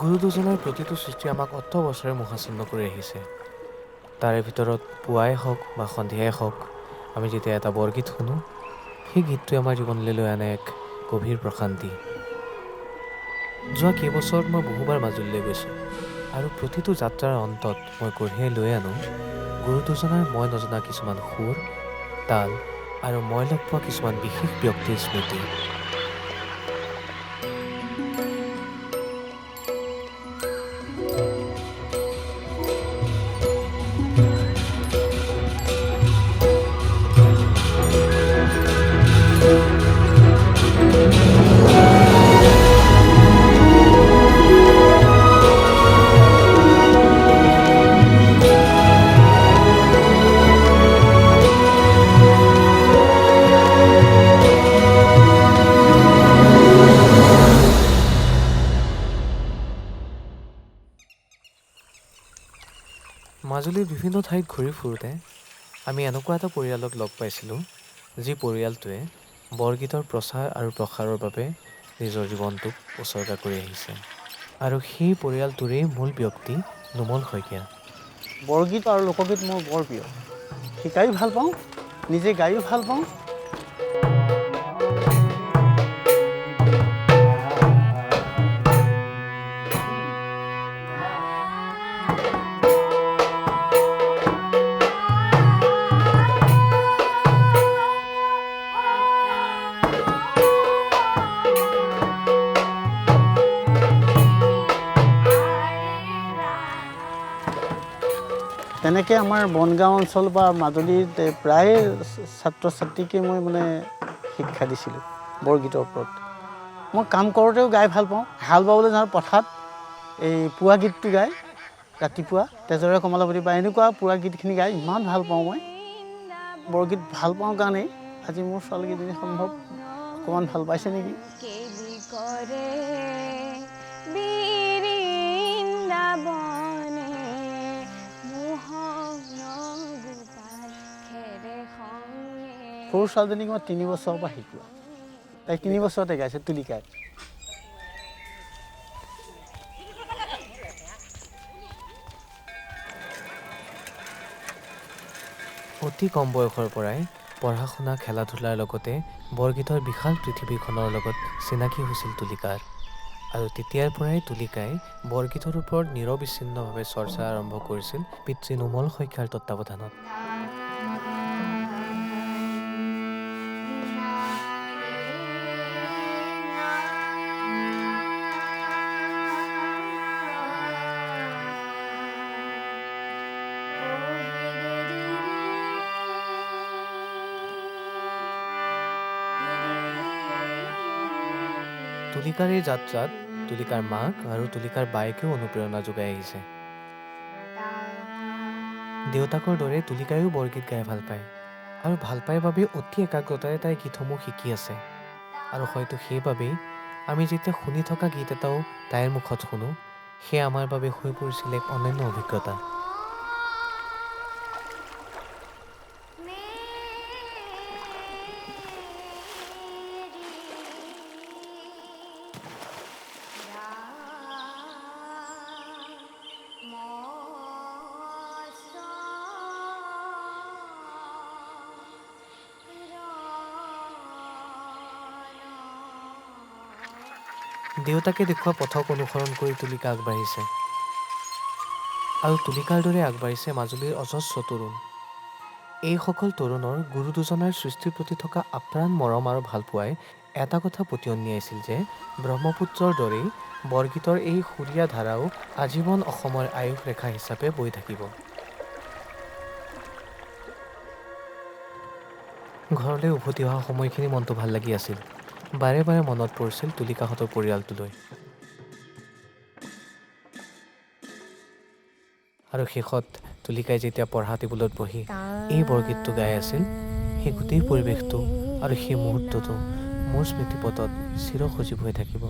গুৰু দুজনাৰ প্ৰতিটো সৃষ্টি আমাক অত বছৰে মোহাচ্ছন্ন কৰি আহিছে। তাৰে ভিতৰত পুৱাই হওক বা সন্ধিয়াই হওক আমি যেতিয়া এটা বৰগীত শুনো, সেই গীতটোৱে আমাৰ জীৱনলৈ লৈ আনে এক গভীৰ প্ৰশান্তি। যোৱা কেইবছৰত মই বহুবাৰ মাজুলীলৈ গৈছোঁ আৰু প্ৰতিটো যাত্ৰাৰ অন্তত মই কঢ়িয়াই লৈ আনো গুৰু দুজনাৰ মই নজনা কিছুমান সুৰ, তাল আৰু মই লগ পোৱা কিছুমান বিশেষ ব্যক্তিৰ স্মৃতি। মাজুলীৰ বিভিন্ন ঠাইত ঘূৰি ফুৰোঁতে আমি এনেকুৱা এটা পৰিয়ালক লগ পাইছিলোঁ, যি পৰিয়ালটোৱে বৰগীতৰ প্ৰচাৰ আৰু প্ৰসাৰৰ বাবে নিজৰ জীৱনটোক উচৰ্গা কৰি আহিছে। আৰু সেই পৰিয়ালটোৰেই মূল ব্যক্তি নোমল শইকীয়া। বৰগীত আৰু লোকগীত মোৰ বৰ প্ৰিয়। শিকায়ো ভাল পাওঁ, নিজে গায়ো ভাল পাওঁ। তেনেকৈ আমাৰ বনগাঁও অঞ্চল বা মাজুলীত প্ৰায় ছাত্ৰ ছাত্ৰীকে মই শিক্ষা দিছিলোঁ বৰগীতৰ ওপৰত। মই কাম কৰোঁতেও গাই ভাল পাওঁ। হাল বাবলৈ যাওঁ পথাৰত এই পুৱা গীতটো গাই ৰাতিপুৱা তেজৰে কমলাৱতী বা এনেকুৱা পুৱা গীতখিনি গাই ইমান ভাল পাওঁ মই। বৰগীত ভাল পাওঁ কাৰণেই আজি মোৰ ছোৱালীকেইজনী সম্ভৱ অকণমান ভাল পাইছে নেকি। সৰু ছোৱালীজনীক মই 3 বছৰৰ পৰা শিকোৱা। তাই 3 বছৰতে গাইছে তুলিকাত। অতি কম বয়সৰ পৰাই পঢ়া শুনা খেলা ধূলাৰ লগতে বৰগীতৰ বিশাল পৃথিৱীখনৰ লগত চিনাকি হৈছিল তুলিকাৰ। আৰু তেতিয়াৰ পৰাই তুলিকাই বৰগীতৰ ওপৰত নিৰবিচ্ছিন্নভাৱে চৰ্চা আৰম্ভ কৰিছিল পিতৃ নোমল শইকীয়াৰ তত্বাৱধানত। তুলিকাৰ এই যাত্ৰাত তুলিকাৰ মাক আৰু তুলিকাৰ বায়েকেও অনুপ্ৰেৰণা যোগাই আহিছে। দেউতাকৰ দৰে তুলিকায়ো বৰগীত গাই ভাল পায় আৰু ভাল পায় বাবেই অতি একাগ্ৰতাৰে তাই গীতসমূহ শিকি আছে। আৰু হয়তো সেইবাবেই আমি যেতিয়া শুনি থকা গীত এটাও তাইৰ মুখত শুনো, সেয়া আমাৰ বাবে হৈ পৰিছিল এক অনন্য অভিজ্ঞতা। দেউতাকে দেখুওৱা পথক অনুসৰণ কৰি তুলিকা আগবাঢ়িছে আৰু তুলিকাৰ দৰে আগবাঢ়িছে মাজুলীৰ অজস্ৰ তৰুণ। এইসকল তৰুণৰ গুৰু দুজনাৰ সৃষ্টিৰ প্ৰতি থকা আপ্ৰাণ মৰম আৰু ভালপোৱাই এটা কথা পতিয়ন নিয়াইছিল যে ব্ৰহ্মপুত্ৰৰ দৰেই বৰগীতৰ এই সুৰীয়া ধাৰাও আজীৱন অসমৰ আয়ুস ৰেখা হিচাপে বৈ থাকিব। ঘৰলৈ উভতি অহা সময়খিনি মনটো ভাল লাগি আছিল। বাৰে বাৰে মনত পৰিছিল তুলিকাহঁতৰ পৰিয়ালটোলৈ। আৰু শেষত তুলিকাই যেতিয়া পঢ়া টেবুলত বহি এই বৰগীতটো গাই আছিল, সেই গোটেই পৰিৱেশটো আৰু সেই মুহূৰ্তটো মোৰ স্মৃতিপটত চিৰসজীৱ হৈ থাকিব।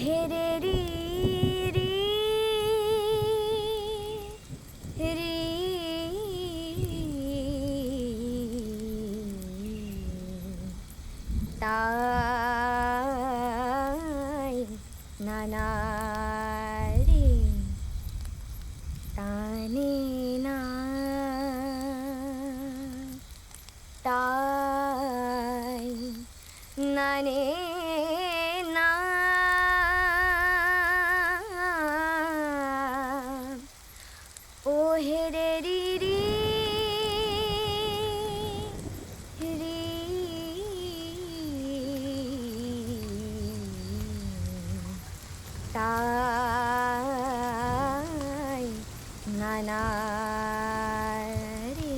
रे री री री ताई नाना रे ताने ना ताई नाने ना ओ हे रे री री री ताई नाना रे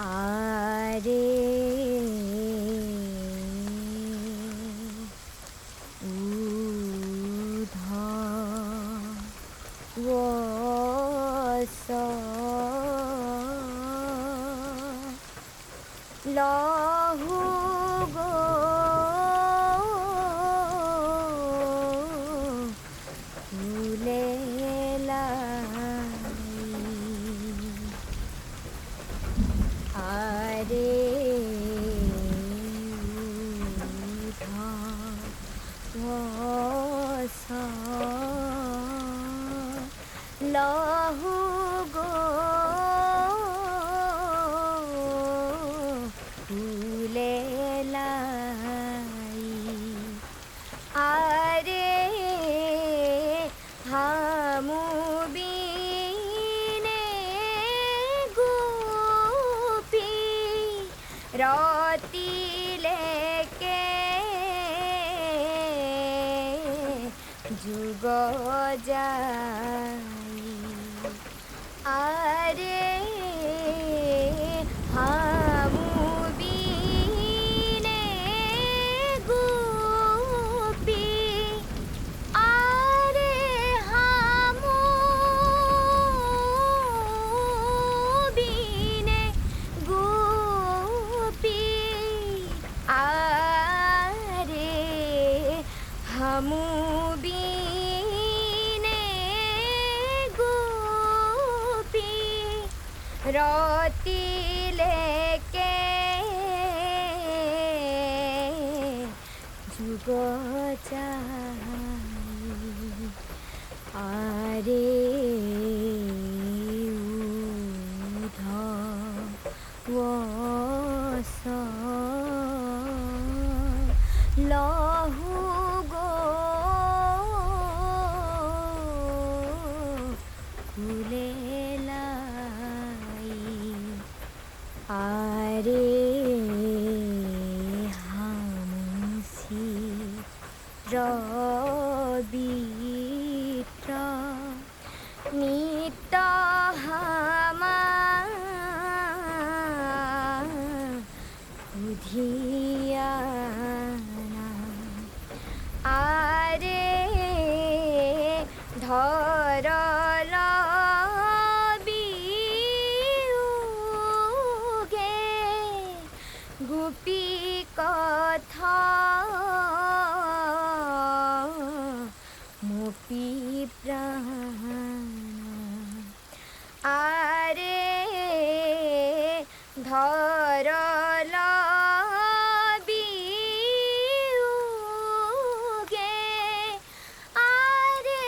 आरे ऊधा वस लहु गो आरे वस लहु गो आरे हमु बीने गोपी राती लेके जुग जाई आरे हमु बीने गोपी आरे हमु बीने गोपी आरे हमु बीने गोपी रोती लेके जुग जाई आरे ऊधा वस लहु गो आरे हमसी रबित्र नित हमा बुधियाना आरे धरल गोपी कथा मोपी प्राण आरे धरल बियुगे आरे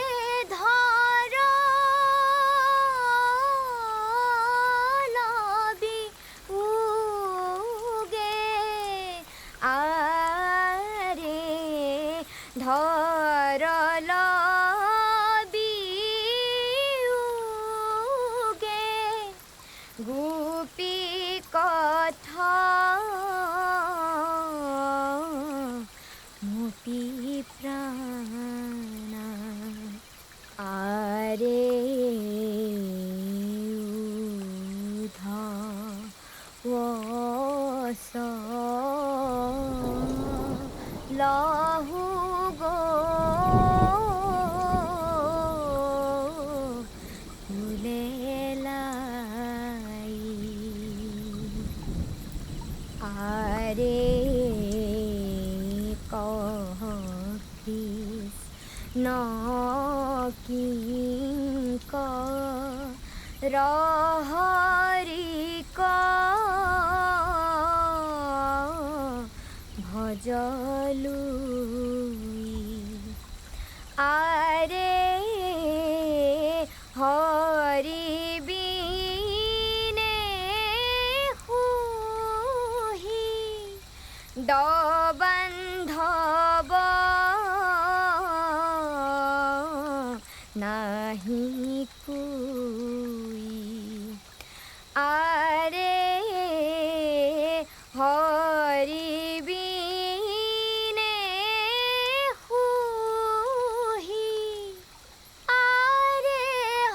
धरल बियुगे आरे धरल बियुगे गोपी कथा मोपी प्राण आरे ऊधा वस लहु गो आरे কৃষ্ণ কিংকৰ হৰি ভজলুই আৰে হৰি বিনে হুহি দবান্ধব নাহি কুই আৰে হৰি বিনে হুহি আৰে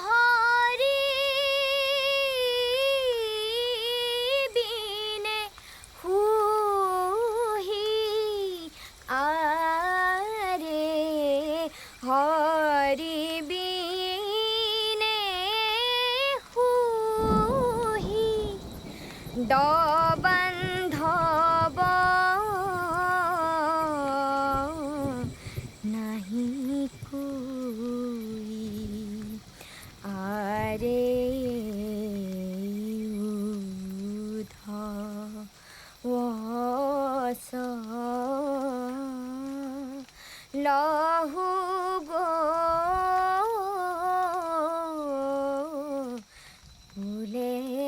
হৰি বিনে হুহি আৰে হৰি বিনে হুহি দবান্ধব নাহি কুই আৰে উধ ৱচ লহু বোলে